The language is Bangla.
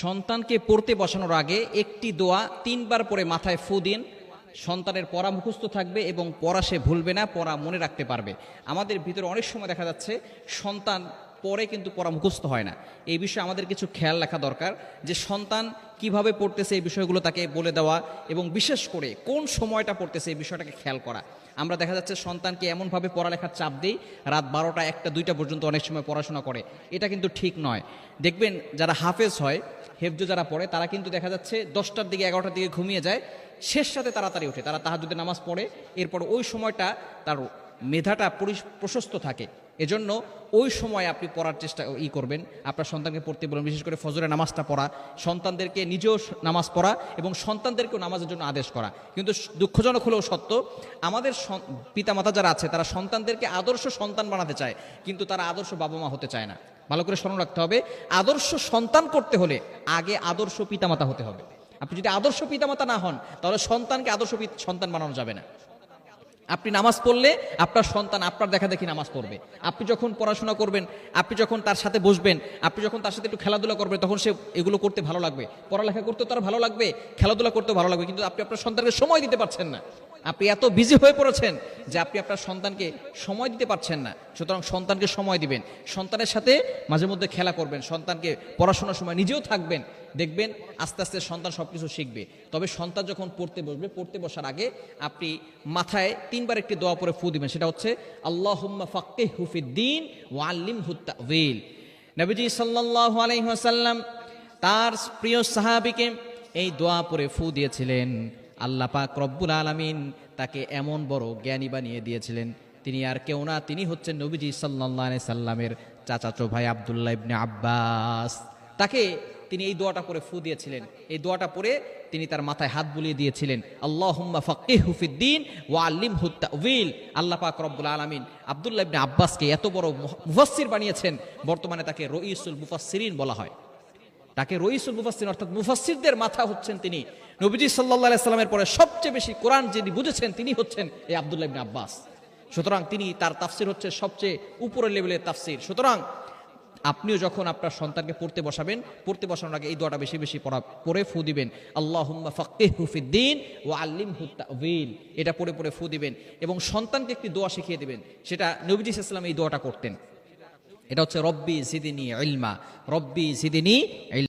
সন্তানকে পড়তে বসানোর আগে একটি দোয়া ৩ বার পরে মাথায় ফু দিন। সন্তানের পড়া মুখস্থ থাকবে এবং পড়া সে ভুলবে না, পড়া মনে রাখতে পারবে। আমাদের ভিতরে অনেক সময় দেখা যাচ্ছে সন্তান পড়ে কিন্তু পড়া মুখস্থ হয় না। এই বিষয়ে আমাদের কিছু খেয়াল রাখা দরকার যে সন্তান কিভাবে পড়তেছে এই বিষয়গুলো তাকে বলে দেওয়া এবং বিশেষ করে কোন সময়টা পড়তেছে এই বিষয়টাকে খেয়াল করা। আমরা দেখা যাচ্ছে সন্তানকে এমনভাবে পড়ালেখার চাপ দিই, রাত 12টা 1টা 2টা পর্যন্ত অনেক সময় পড়াশোনা করে। এটা কিন্তু ঠিক নয়। দেখবেন যারা হাফেজ হয়, হেফজ যারা পড়ে, তারা কিন্তু দেখা যাচ্ছে 10টার দিকে 11টার দিকে ঘুমিয়ে যায়, শেষ রাতে তাড়াতাড়ি ওঠে, তারা তাহাজ্জুদের নামাজ পড়ে। এরপর ওই সময়টা তার মেধাটা প্রশস্ত থাকে। এজন্য ওই সময় আপনি পড়ার চেষ্টা করবেন, আপনার সন্তানকে পড়তে বলুন। বিশেষ করে ফজরের নামাজটা পড়া, সন্তানদেরকে নিজেও নামাজ পড়া এবং সন্তানদেরকেও নামাজের জন্য আদেশ করা। কিন্তু দুঃখজনক হলেও সত্য, আমাদের পিতামাতা যারা আছে তারা সন্তানদেরকে আদর্শ সন্তান বানাতে চায়, কিন্তু তারা আদর্শ বাবা মা হতে চায় না। ভালো করে স্মরণ রাখতে হবে, আদর্শ সন্তান করতে হলে আগে আদর্শ পিতামাতা হতে হবে। আপনি যদি আদর্শ পিতামাতা না হন, তাহলে সন্তানকে আদর্শ সন্তান বানানো যাবে না। আপনি নামাজ পড়লে আপনার সন্তান আপনার দেখা দেখি নামাজ পড়বে। আপনি যখন পড়াশোনা করবেন, আপনি যখন তার সাথে বসবেন, আপনি যখন তার সাথে একটু খেলাধুলা করবেন, তখন সে এগুলো করতে ভালো লাগবে। পড়ালেখা করতেও তার ভালো লাগবে, খেলাধুলা করতেও ভালো লাগবে। কিন্তু আপনি আপনার সন্তানকে সময় দিতে পারছেন না। আপনি এত বিজি হয়ে পড়েছেন যে আপনি আপনার সন্তানকে সময় দিতে পারছেন না। সুতরাং সন্তানকে সময় দিবেন, সন্তানের সাথে মাঝে মধ্যে খেলা করবেন, সন্তানকে পড়াশোনার সময় নিজেও থাকবেন। দেখবেন আস্তে আস্তে সন্তান সব কিছু শিখবে। তবে সন্তান যখন পড়তে বসবে, পড়তে বসার আগে আপনি মাথায় 3 বার একটি দোয়া পরে ফু দিবেন। সেটা হচ্ছে আল্লাহুম্মা ফাক্কিহহু ফিদ্দীন ওয়া আল্লিমহু তা'ওয়িল। নবীজি সাল্লাল্লাহু আলাইহি ওয়াসাল্লাম তার প্রিয় সাহাবীকে এই দোয়া পরে ফু দিয়েছিলেন। আল্লাহ পাক রব্বুল আলামিন তাকে এমন বড় জ্ঞানী বানিয়ে দিয়েছিলেন। তিনি আর কেউ না, তিনি হচ্ছেন নবীজি সাল্লাল্লাহু আলাইহি সাল্লামের চাচাতো ভাই আব্দুল্লাহ ইবনে আব্বাস। তাকে তিনি এই দোয়াটা পরে ফু দিয়েছিলেন। এই দোয়াটা পরে তিনি তার মাথায় হাত বুলিয়ে দিয়েছিলেন, আল্লাহুম্মা ফাক্কিহহু ফিদ্দীন ওয়া আল্লিমহু তা'ওয়িল। আল্লাহ পাক রব্বুল আলামিন আব্দুল্লাহ ইবনে আব্বাসকে এত বড় মুফাসসির বানিয়েছেন, বর্তমানে তাকে রঈসুল মুফাসসিরিন বলা হয়। তাকে রঈসুল মুফাসসির অর্থাৎ মুফাসসিরদের মাথা হচ্ছেন তিনি। নবীজি সাল্লাল্লাহু আলাইহি সাল্লামের পরে সবচেয়ে বেশি কোরআন যিনি বুঝেছেন তিনি হচ্ছেন এই আব্দুল্লাহ ইবনে আব্বাস। সুতরাং তিনি, তার তাফসির হচ্ছে সবচেয়ে উপরের লেভেলের তাফসির। সুতরাং আপনিও যখন আপনার সন্তানকে পড়তে বসাবেন, পড়তে বসানোর আগে এই দোয়াটা বেশি বেশি পড়ে ফু দিবেন, আল্লাহুম্মা ফাক্কিহহু ফিদ্দীন ওয়া আল্লিমহু তা'ওয়িল। এটা পড়ে পড়ে ফু দিবেন এবং সন্তানকে একটি দোয়া শিখিয়ে দিবেন। সেটা নবীজি সাল্লাল্লাহু আলাইহি ওয়াসাল্লাম এই দোয়াটা করতেন। এটা হচ্ছে রব্বি জিদনি ইলমা, রব্বি জিদনি ইলমা।